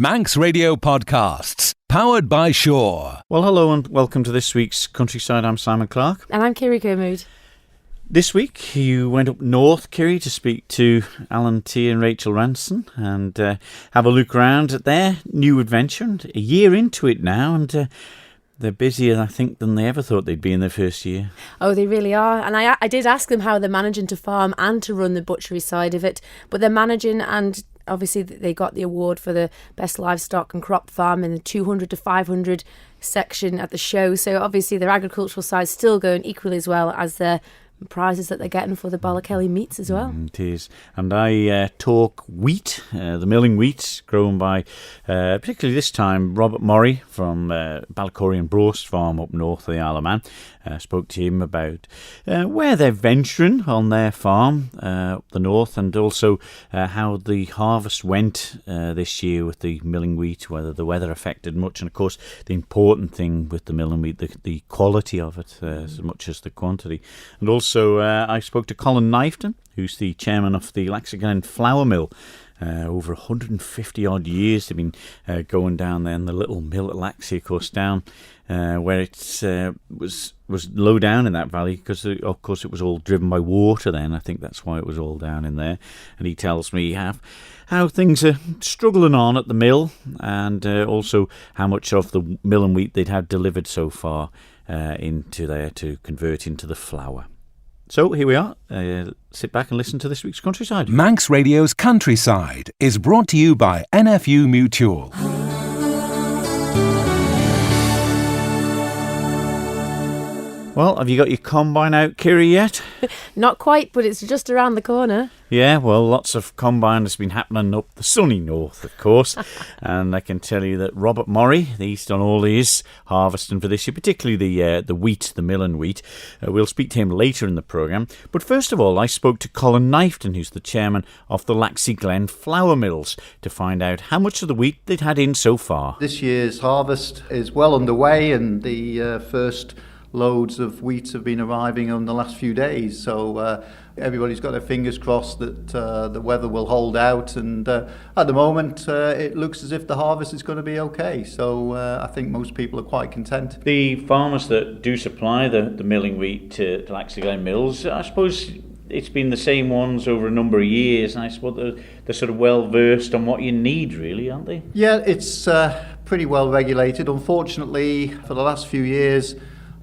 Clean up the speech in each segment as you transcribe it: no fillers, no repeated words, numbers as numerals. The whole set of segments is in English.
Manx Radio Podcasts, powered by Shaw. Well, hello and welcome to this week's Countryside. I'm Simon Clark. And I'm Kiri Kermood. This week you went up north, Kiri, to speak to Alan T and Rachel Ranson and have a look around at their new adventure. And a year into it now, and they're busier, I think, than they ever thought they'd be in their first year. Oh, they really are. And I did ask them how they're managing to farm and to run the butchery side of it. But they're managing, and obviously they got the award for the best livestock and crop farm in the 200 to 500 section at the show. So obviously their agricultural side's still going equally as well as their prizes that they're getting for the Ballakelly meats as well. It is. And I talk wheat, the milling wheat grown by, particularly this time, Robert Murray from Ballakelly and Brost Farm up north of the Isle of Man. Spoke to him about where they're venturing on their farm up the north, and also how the harvest went this year with the milling wheat, whether the weather affected much, and of course the important thing with the milling wheat, the quality of it as much as the quantity. And also I spoke to Colin Knifton, who's the chairman of the Laxey Glen Flour Mill. Over 150 odd years they've been going down there in the little mill at Laxey, of course, down where it was low down in that valley, because of course it was all driven by water then. I think that's why it was all down in there. And he tells me how things are struggling on at the mill, and also how much of the mill and wheat they'd had delivered so far into there to convert into the flour. So here we are. Sit back and listen to this week's Countryside. Manx Radio's Countryside is brought to you by NFU Mutual. Well, have you got your combine out, Kiri, yet? Not quite, but it's just around the corner. Yeah, well, lots of combine has been happening up the sunny north, of course. And I can tell you that Robert Murray, he's done all his harvesting for this year, particularly the wheat, the milling wheat. We'll speak to him later in the programme. But first of all, I spoke to Colin Knifton, who's the chairman of the Laxey Glen Flour Mills, to find out how much of the wheat they'd had in so far. This year's harvest is well underway, and the first loads of wheat have been arriving on the last few days, so everybody's got their fingers crossed that the weather will hold out, and at the moment it looks as if the harvest is going to be okay, so I think most people are quite content. The farmers that do supply the milling wheat to Laxey Glen Mills, I suppose it's been the same ones over a number of years, and I suppose they're sort of well versed on what you need, really, aren't they? Yeah, it's pretty well regulated. Unfortunately, for the last few years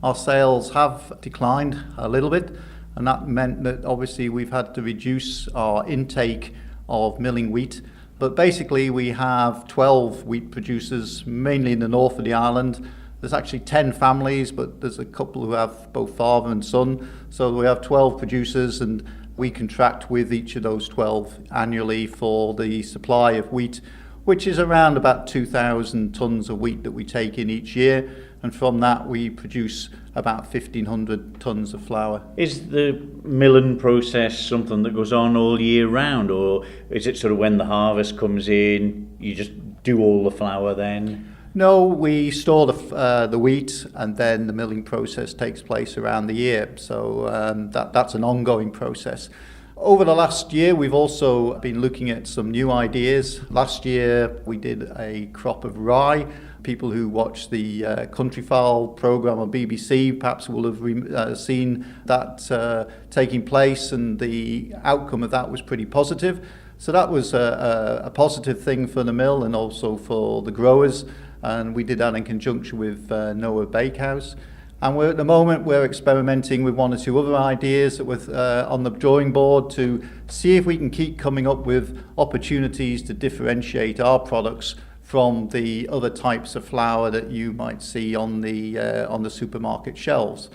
our sales have declined a little bit, and that meant that obviously we've had to reduce our intake of milling wheat. But basically we have 12 wheat producers, mainly in the north of the island. There's actually 10 families, but there's a couple who have both father and son. So we have 12 producers, and we contract with each of those 12 annually for the supply of wheat, which is around about 2,000 tonnes of wheat that we take in each year. And from that we produce about 1,500 tonnes of flour. Is the milling process something that goes on all year round, or is it sort of when the harvest comes in, you just do all the flour then? No, we store the wheat, and then the milling process takes place around the year. So that's an ongoing process. Over the last year, we've also been looking at some new ideas. Last year, we did a crop of rye. People who watch the Countryfile programme on BBC perhaps will have seen that taking place, and the outcome of that was pretty positive. So that was a positive thing for the mill and also for the growers, and we did that in conjunction with Noah Bakehouse. And at the moment we're experimenting with one or two other ideas that were on the drawing board to see if we can keep coming up with opportunities to differentiate our products from the other types of flour that you might see on the supermarket shelves.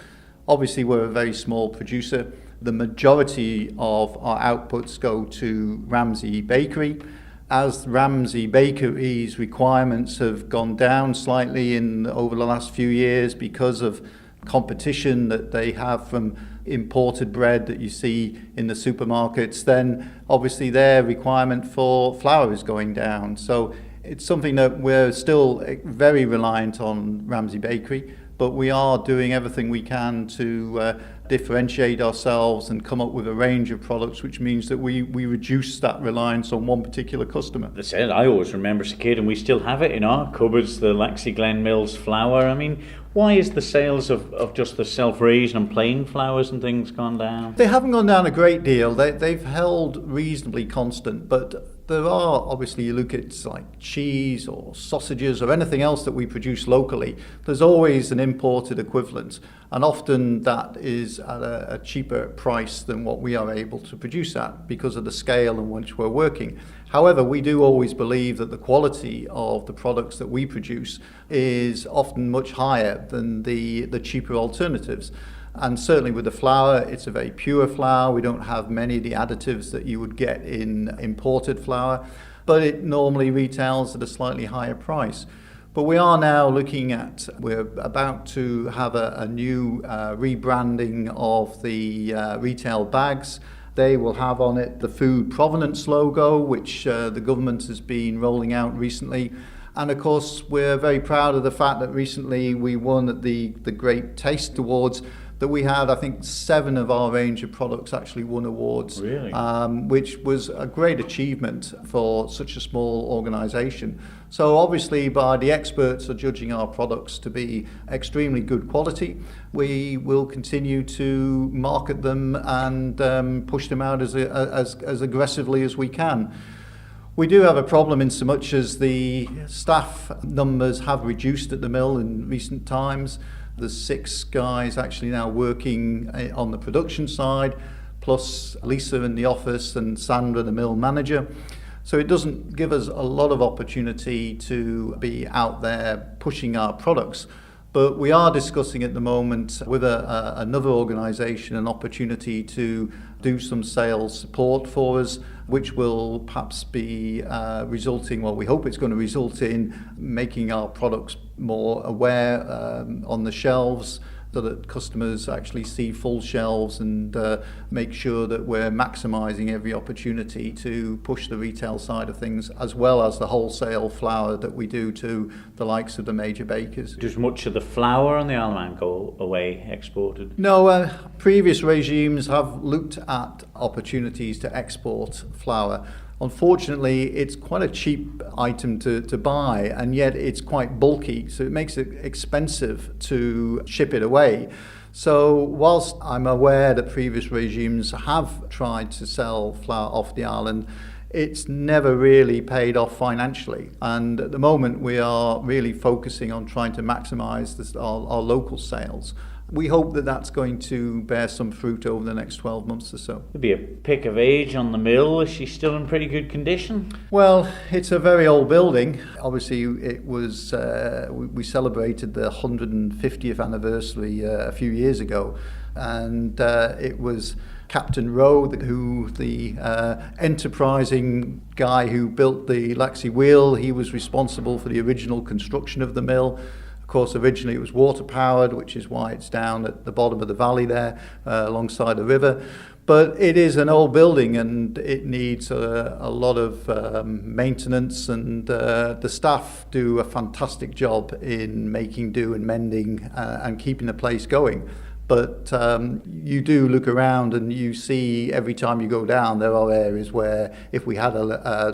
Obviously we're a very small producer. The majority of our outputs go to Ramsey Bakery. As Ramsey Bakery's requirements have gone down slightly over the last few years because of competition that they have from imported bread that you see in the supermarkets, then obviously their requirement for flour is going down. So it's something that we're still very reliant on Ramsey Bakery, but we are doing everything we can to differentiate ourselves and come up with a range of products, which means that we reduce that reliance on one particular customer. That's it. I always remember as a kid, and we still have it in our cupboards, the Laxey Glen Mills flour. I mean, why is the sales of just the self-raised and plain flours and things gone down? They haven't gone down a great deal. They've held reasonably constant, but there are, obviously, you look at like cheese or sausages or anything else that we produce locally, there's always an imported equivalent, and often that is at a cheaper price than what we are able to produce at because of the scale in which we're working. However, we do always believe that the quality of the products that we produce is often much higher than the cheaper alternatives. And certainly with the flour, it's a very pure flour. We don't have many of the additives that you would get in imported flour, but it normally retails at a slightly higher price. But we are now we're about to have a new rebranding of the retail bags. They will have on it the food provenance logo, which the government has been rolling out recently. And of course, we're very proud of the fact that recently we won at the Great Taste Awards, that we had, I think, 7 of our range of products actually won awards, really? Which was a great achievement for such a small organisation. So obviously, by the experts are judging our products to be extremely good quality, we will continue to market them and push them out as aggressively as we can. We do have a problem in so much as the staff numbers have reduced at the mill in recent times. There's 6 guys actually now working on the production side, plus Lisa in the office and Sandra, the mill manager. So it doesn't give us a lot of opportunity to be out there pushing our products. But we are discussing at the moment with another organisation an opportunity to do some sales support for us, which will perhaps be we hope it's going to result in making our products more aware on the shelves, so that customers actually see full shelves and make sure that we're maximising every opportunity to push the retail side of things, as well as the wholesale flour that we do to the likes of the major bakers. Does much of the flour on the Isle of Man go away exported? No, previous regimes have looked at opportunities to export flour. Unfortunately, it's quite a cheap item to buy, and yet it's quite bulky, so it makes it expensive to ship it away. So whilst I'm aware that previous regimes have tried to sell flour off the island, it's never really paid off financially. And at the moment, we are really focusing on trying to maximise our local sales. We hope that that's going to bear some fruit over the next 12 months or so. There'd be a pick of age on the mill. Is she still in pretty good condition? Well, it's a very old building. Obviously, it was we celebrated the 150th anniversary a few years ago, and it was Captain Rowe, the enterprising guy who built the Laxey wheel. He was responsible for the original construction of the mill. Of course, originally it was water powered, which is why it's down at the bottom of the valley there, alongside the river. But it is an old building and it needs a lot of maintenance, and the staff do a fantastic job in making do and mending and keeping the place going. But you do look around and you see every time you go down, there are areas where if we had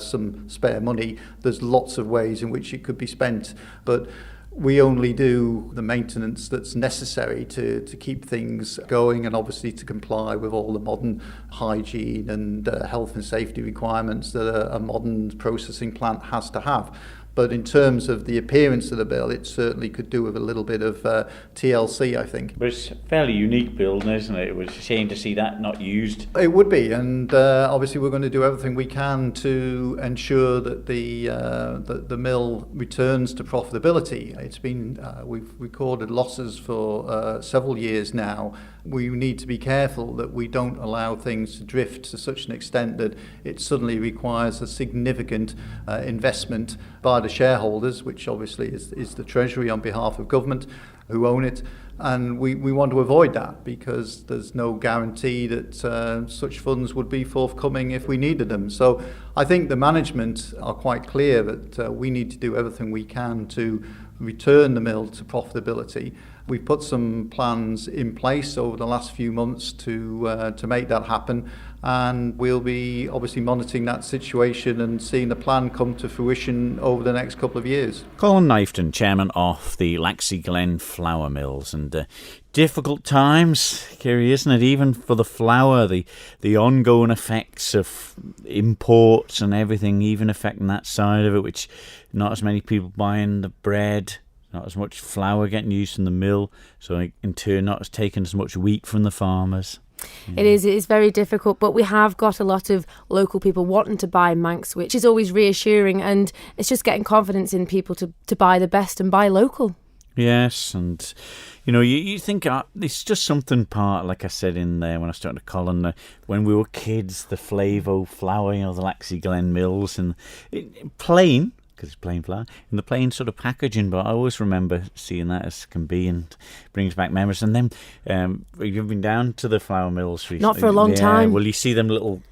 some spare money, there's lots of ways in which it could be spent. But we only do the maintenance that's necessary to keep things going, and obviously to comply with all the modern hygiene and health and safety requirements that a modern processing plant has to have. But in terms of the appearance of the mill, it certainly could do with a little bit of TLC, I think. But it's a fairly unique building, isn't it? It was a shame to see that not used. It would be, and obviously we're going to do everything we can to ensure that the mill returns to profitability. It's been we've recorded losses for several years now. We need to be careful that we don't allow things to drift to such an extent that it suddenly requires a significant investment by the shareholders, which obviously is the Treasury on behalf of government who own it. And we want to avoid that, because there's no guarantee that such funds would be forthcoming if we needed them. So I think the management are quite clear that we need to do everything we can to return the mill to profitability. We've put some plans in place over the last few months to make that happen, and we'll be obviously monitoring that situation and seeing the plan come to fruition over the next couple of years. Colin Knifton, chairman of the Laxey Glen Flour Mills, and difficult times, Kiri, isn't it? Even for the flour, the ongoing effects of imports and everything, even affecting that side of it, which not as many people buying the bread, not as much flour getting used in the mill, so in turn not as taking as much wheat from the farmers. It is very difficult, but we have got a lot of local people wanting to buy Manx, which is always reassuring, and it's just getting confidence in people to buy the best and buy local. Yes, and you think it's just something part, like I said in there when I started to Colin, when we were kids, the Flavo flour, the Laxey Glen Mills, and plain, because it's plain flour, in the plain sort of packaging, but I always remember seeing that as can be, and brings back memories. And then you've been down to the flour mills recently. Not for a long time. Well, you see them little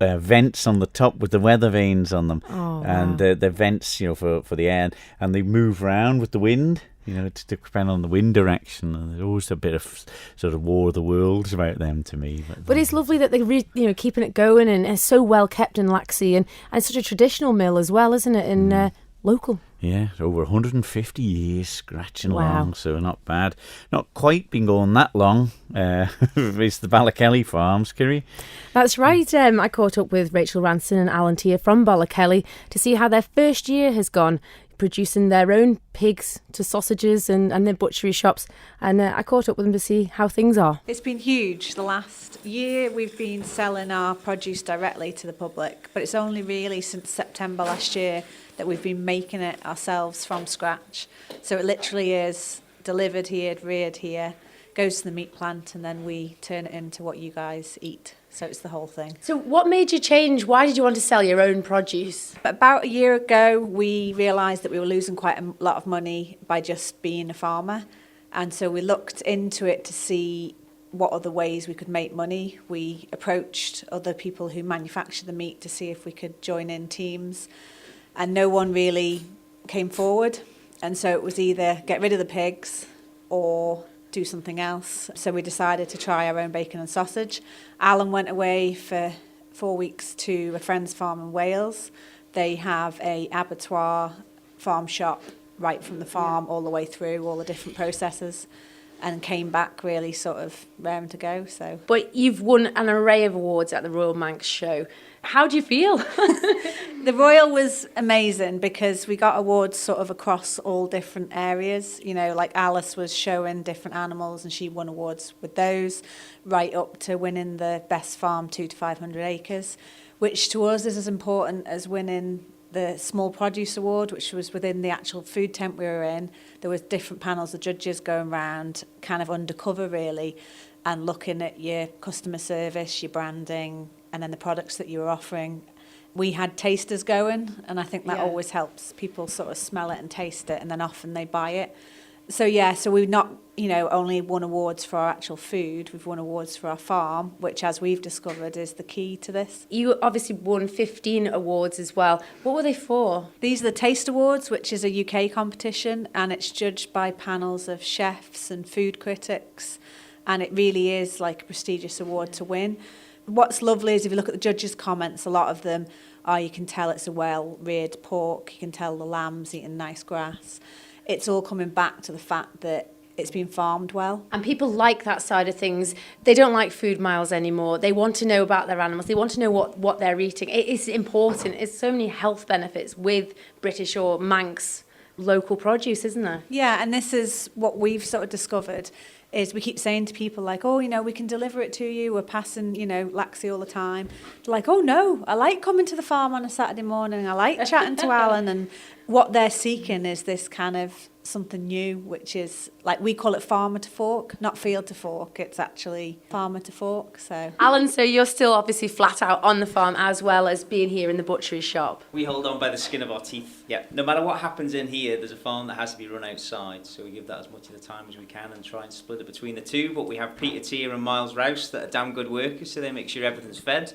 vents on the top with the weather vanes on them, and they're vents, for the air, and they move around with the wind. To depend on the wind direction, and there's always a bit of sort of War of the Worlds about them to me. But it's lovely that they're keeping it going, and it's so well kept in Laxey, and it's such a traditional mill as well, isn't it? And local. Yeah, over 150 years scratching along, so not bad. Not quite been going that long. It's the Ballakelly Farms, Kiri. That's right. I caught up with Rachel Ranson and Alan Tier from Ballakelly to see how their first year has gone, producing their own pigs to sausages and their butchery shops, and I caught up with them to see how things are. It's been huge. The last year we've been selling our produce directly to the public, but it's only really since September last year that we've been making it ourselves from scratch. So it literally is delivered here, reared here, goes to the meat plant, and then we turn it into what you guys eat. So it's the whole thing. So what made you change? Why did you want to sell your own produce? About a year ago, we realised that we were losing quite a lot of money by just being a farmer. And so we looked into it to see what other ways we could make money. We approached other people who manufacture the meat to see if we could join in teams. And no one really came forward. And so it was either get rid of the pigs or do something else. So we decided to try our own bacon and sausage. Alan went away for 4 weeks to a friend's farm in Wales. They have a abattoir farm shop right from the farm all the way through all the different processes, and came back really sort of raring to go. So, but you've won an array of awards at the Royal Manx Show. How do you feel? The Royal was amazing because we got awards sort of across all different areas. Like Alice was showing different animals and she won awards with those, right up to winning the best farm 2 to 500 acres, which to us is as important as winning the Small Produce Award, which was within the actual food tent we were in. There was different panels of judges going around, kind of undercover really, and looking at your customer service, your branding, and then the products that you were offering. We had tasters going, and I think that always helps people sort of smell it and taste it, and then often they buy it. So we've not, only won awards for our actual food, we've won awards for our farm, which, as we've discovered, is the key to this. You obviously won 15 awards as well. What were they for? These are the Taste Awards, which is a UK competition, and it's judged by panels of chefs and food critics, and it really is like a prestigious award to win. What's lovely is if you look at the judges' comments, a lot of them are, you can tell it's a well-reared pork, you can tell the lamb's eating nice grass. It's all coming back to the fact that it's been farmed well. And people like that side of things. They don't like food miles anymore. They want to know about their animals. They want to know what they're eating. It is important. There's so many health benefits with British or Manx local produce, isn't there? Yeah, and this is what we've sort of discovered, is we keep saying to people like, we can deliver it to you. We're passing, Laxey all the time. They're like, oh no, I like coming to the farm on a Saturday morning. I like chatting to Alan. And what they're seeking is this kind of something new, which is, like, we call it farmer to fork, not field to fork. It's actually farmer to fork. So, Alan, so you're still obviously flat out on the farm as well as being here in the butchery shop. We hold on by the skin of our teeth. Yeah, no matter what happens in here, there's a farm that has to be run outside. So we give that as much of the time as we can and try and split it between the two. But we have Peter Tier and Miles Rouse that are damn good workers, so they make sure everything's fed.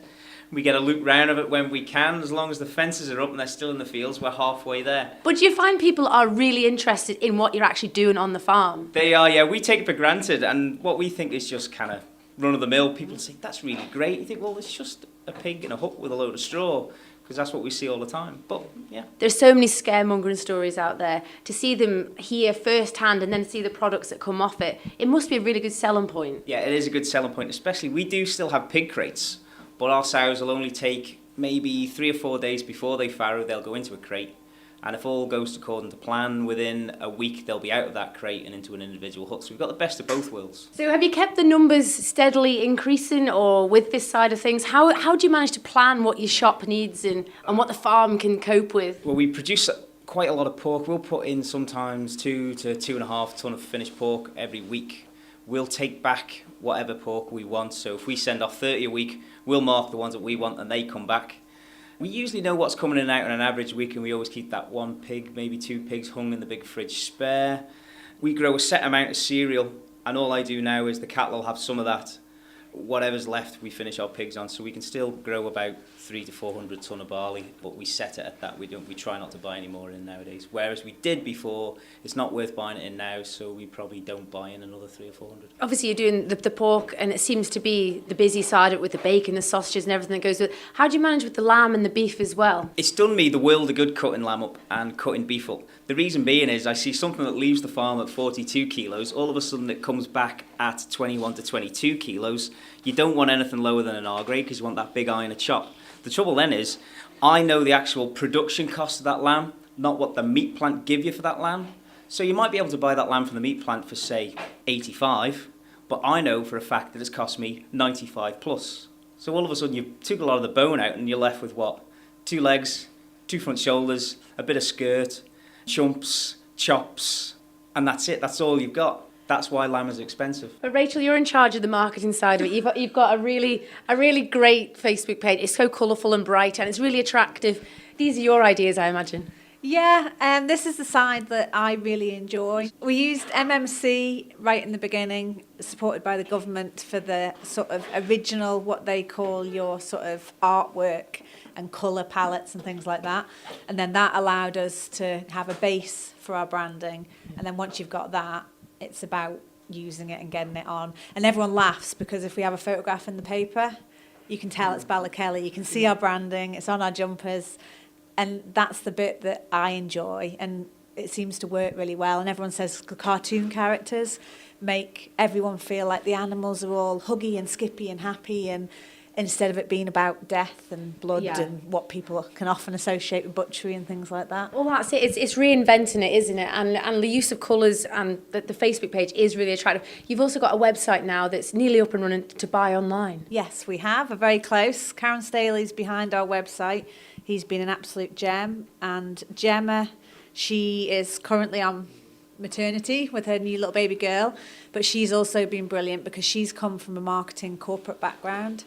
We get a loop round of it when we can. As long as the fences are up and they're still in the fields, we're halfway there. But do you find people are really interested in what you're actually doing on the farm? They are, yeah. We take it for granted, and what we think is just kind of run-of-the-mill. People say, that's really great. You think, well, it's just a pig in a hut with a load of straw, because that's what we see all the time. But, yeah. There's so many scaremongering stories out there. To see them here firsthand and then see the products that come off it, it must be a really good selling point. Yeah, it is a good selling point, especially we do still have pig crates, but our sows will only take maybe 3 or 4 days before they farrow, they'll go into a crate. And if all goes according to plan, within a week they'll be out of that crate and into an individual hut. So we've got the best of both worlds. So have you kept the numbers steadily increasing, or with this side of things? How do you manage to plan what your shop needs and what the farm can cope with? Well, we produce quite a lot of pork. We'll put in sometimes 2 to 2.5 tonne of finished pork every week. We'll take back whatever pork we want. So if we send off 30 a week, we'll mark the ones that we want and they come back. We usually know what's coming in and out on an average week, and we always keep that 1 pig, maybe 2 pigs hung in the big fridge spare. We grow a set amount of cereal, and all I do now is the cattle will have some of that. Whatever's left, we finish our pigs on, so we can still grow about 300 to 400 tonne of barley, but we set it at that. We try not to buy any more in nowadays. Whereas we did before, it's not worth buying it in now, so we probably don't buy in another 300 or 400. Obviously, you're doing the pork, and it seems to be the busy side of it with the bacon, the sausages, and everything that goes with it. How do you manage with the lamb and the beef as well? It's done me the world of good cutting lamb up and cutting beef up. The reason being is I see something that leaves the farm at 42 kilos, all of a sudden it comes back at 21 to 22 kilos. You don't want anything lower than an R grade because you want that big eye in a chop. The trouble then is, I know the actual production cost of that lamb, not what the meat plant give you for that lamb. So you might be able to buy that lamb from the meat plant for, say, 85, but I know for a fact that it's cost me 95 plus. So all of a sudden you took a lot of the bone out and you're left with what? 2 legs, 2 front shoulders, a bit of skirt, chumps, chops, and that's it. That's all you've got. That's why lamb is expensive. But Rachel, you're in charge of the marketing side of it. You've got a really great Facebook page. It's so colourful and bright, and it's really attractive. These are your ideas, I imagine. Yeah, this is the side that I really enjoy. We used MMC right in the beginning, supported by the government, for the sort of original, what they call your sort of artwork and colour palettes and things like that. And then that allowed us to have a base for our branding. And then once you've got that, it's about using it and getting it on. And everyone laughs because if we have a photograph in the paper, you can tell it's Ballakelly. You can see our branding. It's on our jumpers. And that's the bit that I enjoy. And it seems to work really well. And everyone says the cartoon characters make everyone feel like the animals are all huggy and skippy and happy, and instead of it being about death and blood and what people can often associate with butchery and things like that. Well, that's it. It's reinventing it, isn't it? And the use of colours, and the Facebook page is really attractive. You've also got a website now that's nearly up and running to buy online. Yes, we have. We're very close. Karen Staley's behind our website. He's been an absolute gem. And Gemma, she is currently on maternity with her new little baby girl, but she's also been brilliant because she's come from a marketing corporate background.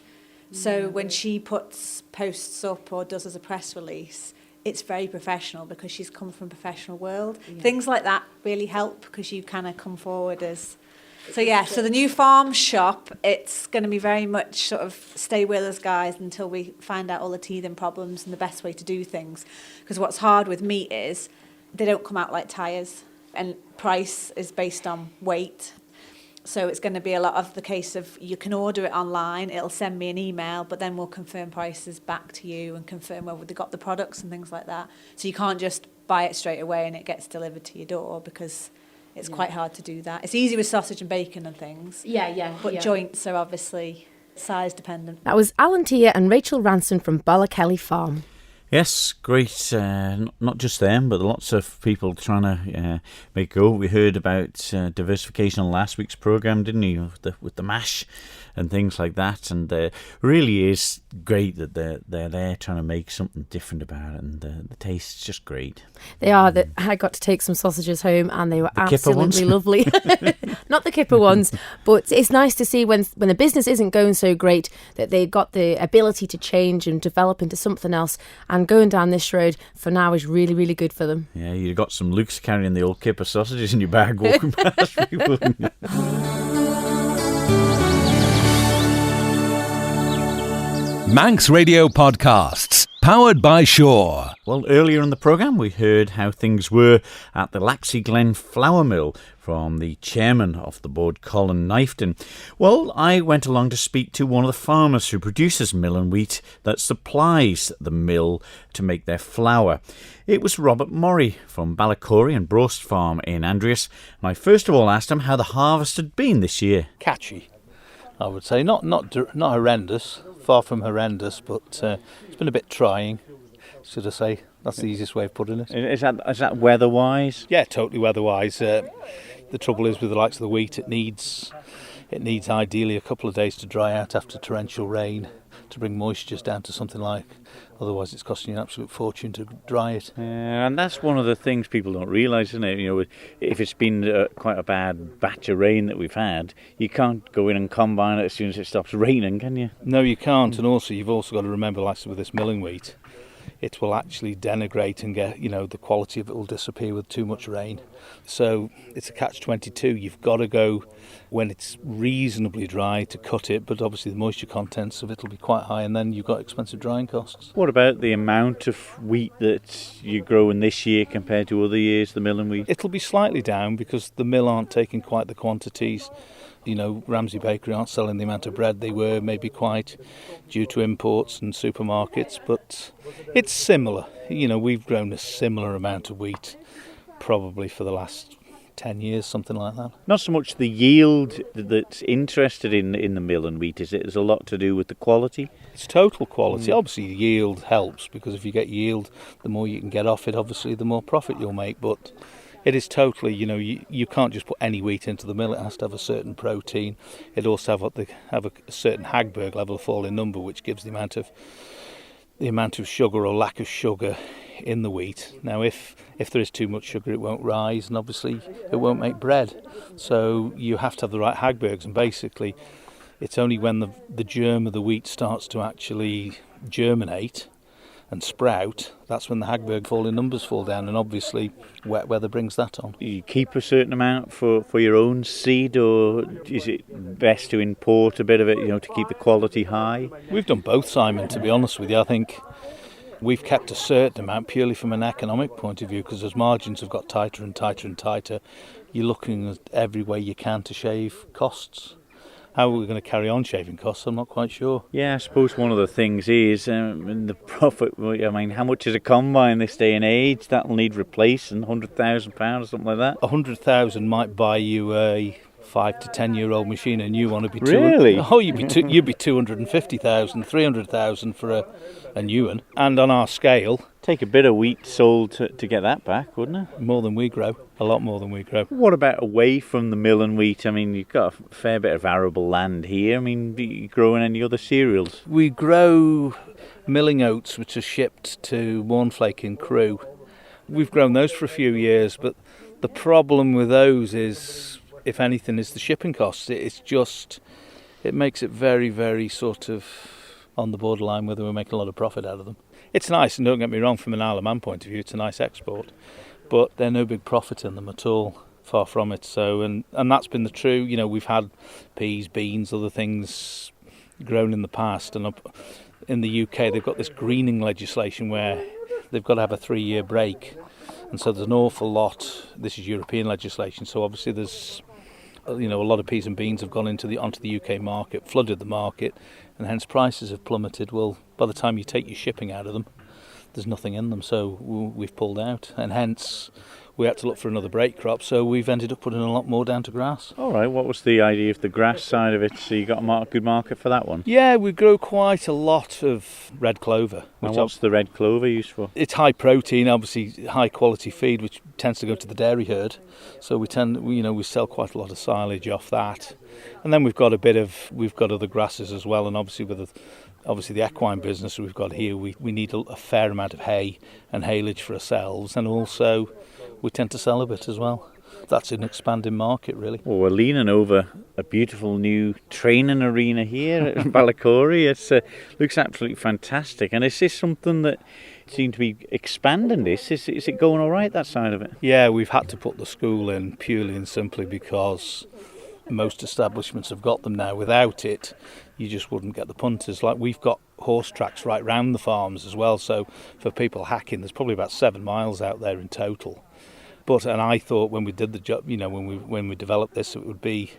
So when she puts posts up or does as a press release, it's very professional because she's come from a professional world. Yeah. Things like that really help because you kind of come forward as... So the new farm shop, it's going to be very much sort of stay with us, guys, until we find out all the teething problems and the best way to do things. Because what's hard with meat is they don't come out like tyres, and price is based on weight. So it's going to be a lot of the case of you can order it online, it'll send me an email, but then we'll confirm prices back to you and confirm whether they got the products and things like that. So you can't just buy it straight away and it gets delivered to your door because it's quite hard to do that. It's easy with sausage and bacon and things. But joints are obviously size dependent. That was Alan Tier and Rachel Ranson from Ballakelly Farm. Yes, great. Not just them, but lots of people trying to make go. We heard about diversification on last week's programme, didn't you, with the mash and things like that. And really is great that they're there trying to make something different about it. And the taste's just great. They are. I got to take some sausages home and they were absolutely lovely. Not the kipper ones, but it's nice to see when the business isn't going so great that they got the ability to change and develop into something else. And going down this road for now is really, really good for them. Yeah, you got some Luke's carrying the old kipper sausages in your bag walking past people. Manx Radio Podcasts, powered by Shaw. Well, earlier in the programme we heard how things were at the Laxey Glen Flour Mill from the chairman of the board, Colin Knifton. Well, I went along to speak to one of the farmers who produces milling wheat that supplies the mill to make their flour. It was Robert Murray from Ballakelly and Brost Farm in Andreas. And I first of all asked him how the harvest had been this year. Catchy, I would say. Not horrendous, far from horrendous, but it's been a bit trying, should I say. That's the easiest way of putting it. Is that weather-wise? Yeah, totally weather-wise. The trouble is with the likes of the wheat, it needs ideally a couple of days to dry out after torrential rain to bring moistures down to something like. Otherwise, it's costing you an absolute fortune to dry it. And that's one of the things people don't realise, isn't it? You know, if it's been quite a bad batch of rain that we've had, you can't go in and combine it as soon as it stops raining, can you? No, you can't. And also, you've also got to remember, like with this milling wheat, it will actually denigrate and get, the quality of it will disappear with too much rain. So it's a catch-22. You've got to go when it's reasonably dry to cut it, but obviously the moisture contents of it will be quite high, and then you've got expensive drying costs. What about the amount of wheat that you're growing this year compared to other years, the milling wheat? It'll be slightly down because the mill aren't taking quite the quantities. Ramsey Bakery aren't selling the amount of bread they were, maybe quite due to imports and supermarkets, but it's similar. We've grown a similar amount of wheat probably for the last 10 years, something like that. Not so much the yield that's interested in the milling wheat, is it? There's a lot to do with the quality. It's total quality. Obviously, yield helps because if you get yield, the more you can get off it, obviously, the more profit you'll make, but it is totally, you can't just put any wheat into the mill. It has to have a certain protein. It also have a certain Hagberg level of falling number, which gives the amount of sugar or lack of sugar in the wheat. Now, if there is too much sugar, it won't rise, and obviously it won't make bread. So you have to have the right Hagbergs, and basically it's only when the germ of the wheat starts to actually germinate and sprout, that's when the Hagberg falling numbers fall down, and obviously wet weather brings that on. You keep a certain amount for your own seed, or is it best to import a bit of it, to keep the quality high? We've done both, Simon, to be honest with you. I think we've kept a certain amount purely from an economic point of view, because as margins have got tighter and tighter and tighter, you're looking at every way you can to shave costs. How are we going to carry on shaving costs? I'm not quite sure. Yeah, I suppose one of the things is the profit. How much is a combine this day and age? That'll need replacing, £100,000 or something like that. 100,000 might buy you a 5 to 10 year old machine, and you want to be really? You'd be 250,000, 300,000 for a new one. And on our scale, take a bit of wheat sold to get that back, wouldn't it? More than we grow, a lot more than we grow. What about away from the mill and wheat? You've got a fair bit of arable land here. Are you growing any other cereals? We grow milling oats, which are shipped to Mornflake in Crewe. We've grown those for a few years, but the problem with those is, if anything, is the shipping costs. It makes it very, very sort of on the borderline whether we're making a lot of profit out of them. It's nice, and don't get me wrong, from an Isle of Man point of view, it's a nice export, but there's no big profit in them at all, far from it. So, and that's been the true. We've had peas, beans, other things grown in the past, and in the UK they've got this greening legislation where they've got to have a 3-year break, and so there's an awful lot. This is European legislation, so obviously there's a lot of peas and beans have gone onto the UK market, flooded the market, and hence prices have plummeted. Well, by the time you take your shipping out of them, there's nothing in them, so we've pulled out, and hence we had to look for another break crop, so we've ended up putting a lot more down to grass. All right, what was the idea of the grass side of it? So you got a good market for that one? Yeah, we grow quite a lot of red clover. And what's the red clover used for? It's high protein, obviously high quality feed, which tends to go to the dairy herd. So we sell quite a lot of silage off that. And then we've got other grasses as well, and obviously the equine business we've got here, we need a fair amount of hay and haylage for ourselves, and also we tend to sell a bit as well. That's an expanding market, really. Well, we're leaning over a beautiful new training arena here at Ballakelly. It looks absolutely fantastic. And is this something that seems to be expanding this? Is it going all right, that side of it? Yeah, we've had to put the school in purely and simply because most establishments have got them now. Without it, you just wouldn't get the punters. Like, we've got horse tracks right round the farms as well. So for people hacking, there's probably about 7 miles out there in total. And I thought when we did the job, when we developed this, it would be,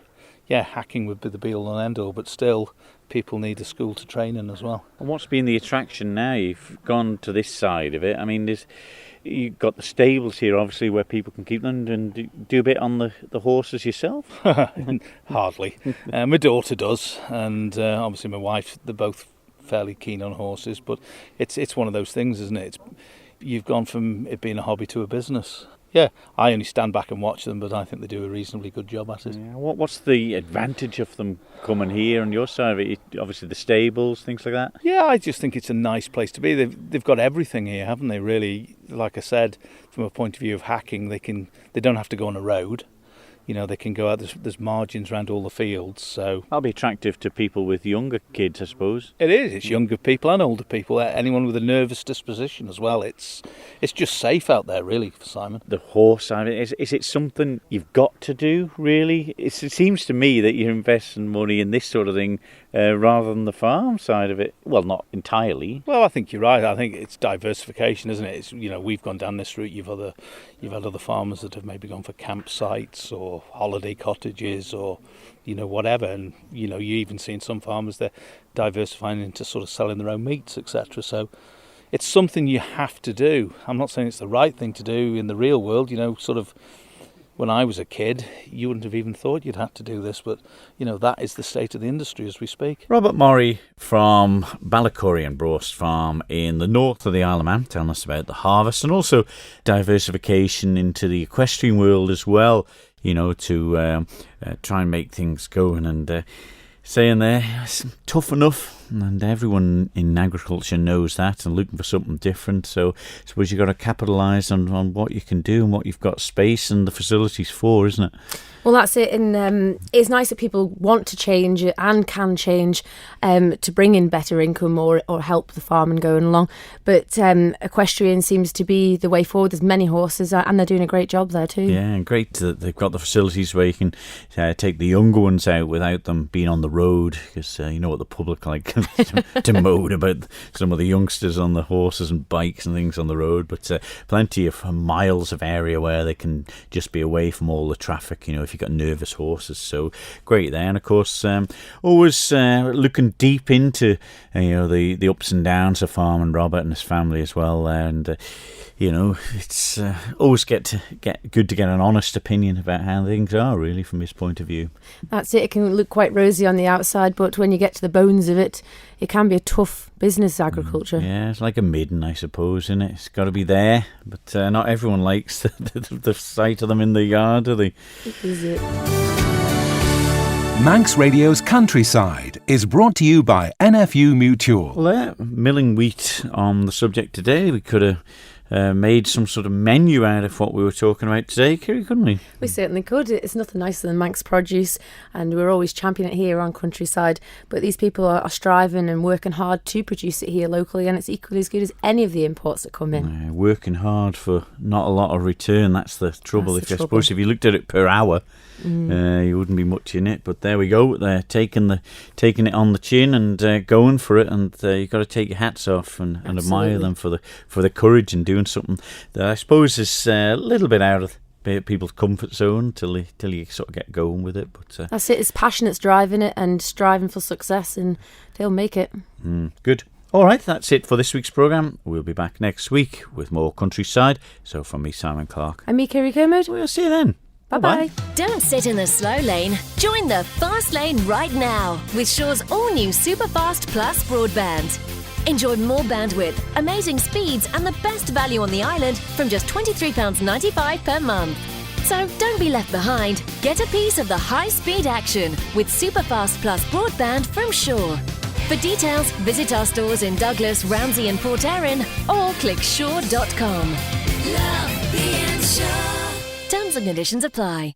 hacking would be the be all and end all. But still, people need a school to train in as well. And what's been the attraction now? You've gone to this side of it. I mean, you've got the stables here, obviously, where people can keep them and do a bit on the horses yourself? Hardly. My daughter does, and obviously my wife, they're both fairly keen on horses, but it's one of those things, isn't it? You've gone from it being a hobby to a business. Yeah, I only stand back and watch them, but I think they do a reasonably good job at it. Yeah, what's the advantage of them coming here on your side of it? Obviously the stables, things like that? Yeah, I just think it's a nice place to be. They've got everything here, haven't they, really? Like I said, from a point of view of hacking, they don't have to go on a road. They can go out, there's margins around all the fields, so... That'll be attractive to people with younger kids, I suppose. It is, it's younger people and older people, anyone with a nervous disposition as well. It's just safe out there, really, for Simon. The horse side of it, is it something you've got to do, really? It seems to me that you're investing money in this sort of thing rather than the farm side of it. Well, not entirely. Well, I think you're right. I think it's diversification, isn't it? It's, we've gone down this route. You've had other farmers that have maybe gone for campsites or holiday cottages or whatever, and you even seen some farmers, they're diversifying into sort of selling their own meats, etc. So it's something you have to do. I'm not saying it's the right thing to do in the real world. Sort of when I was a kid, you wouldn't have even thought you'd have to do this, but that is the state of the industry as we speak. Robert Murray from Ballakelly Farm in the north of the Isle of Man telling us about the harvest and also diversification into the equestrian world as well, to try and make things going, and saying there, it's tough enough, and everyone in agriculture knows that and looking for something different. So I suppose you've got to capitalise on what you can do and what you've got space and the facilities for, isn't it? Well, that's it, and it's nice that people want to change and can change to bring in better income or help the farm and going along. But equestrian seems to be the way forward. There's many horses and they're doing a great job there too. Yeah, and great that they've got the facilities where you can take the younger ones out without them being on the road, because you know what the public like to moan about some of the youngsters on the horses and bikes and things on the road. But plenty of miles of area where they can just be away from all the traffic, if you've got nervous horses. So great there. And of course always looking deep into the ups and downs of Farm and Robert and his family as well, and it's always good to get an honest opinion about how things are, really, from his point of view. That's it. It can look quite rosy on the outside, but when you get to the bones of it, it can be a tough business, agriculture. Yeah, it's like a midden, I suppose, isn't it? It's got to be there, but not everyone likes the sight of them in the yard, do they? Is it? Manx Radio's Countryside is brought to you by NFU Mutual. Well, milling wheat on the subject today. We could have made some sort of menu out of what we were talking about today, Kiri, couldn't we? We certainly could. It's nothing nicer than Manx produce, and we're always championing it here on Countryside. But these people are striving and working hard to produce it here locally, and it's equally as good as any of the imports that come in. Working hard for not a lot of return. That's the trouble. I suppose if you looked at it per hour, you wouldn't be much in it. But there we go. They're taking it on the chin and going for it, and you've got to take your hats off and admire them for the courage in doing something that I suppose is a little bit out of people's comfort zone till you sort of get going with it. But that's it. It's passion that's driving it and striving for success, and they'll make it. Good. All right, that's it for this week's programme. We'll be back next week with more Countryside. So from me, Simon Clark. And me, Kiri Kermode. We'll see you then. Bye-bye. Don't sit in the slow lane. Join the fast lane right now with Shaw's all-new Superfast Plus broadband. Enjoy more bandwidth, amazing speeds and the best value on the island from just £23.95 per month. So don't be left behind. Get a piece of the high-speed action with Superfast Plus broadband from Shaw. For details, visit our stores in Douglas, Ramsey and Port Erin or click shaw.com. Love being Shaw. Terms and conditions apply.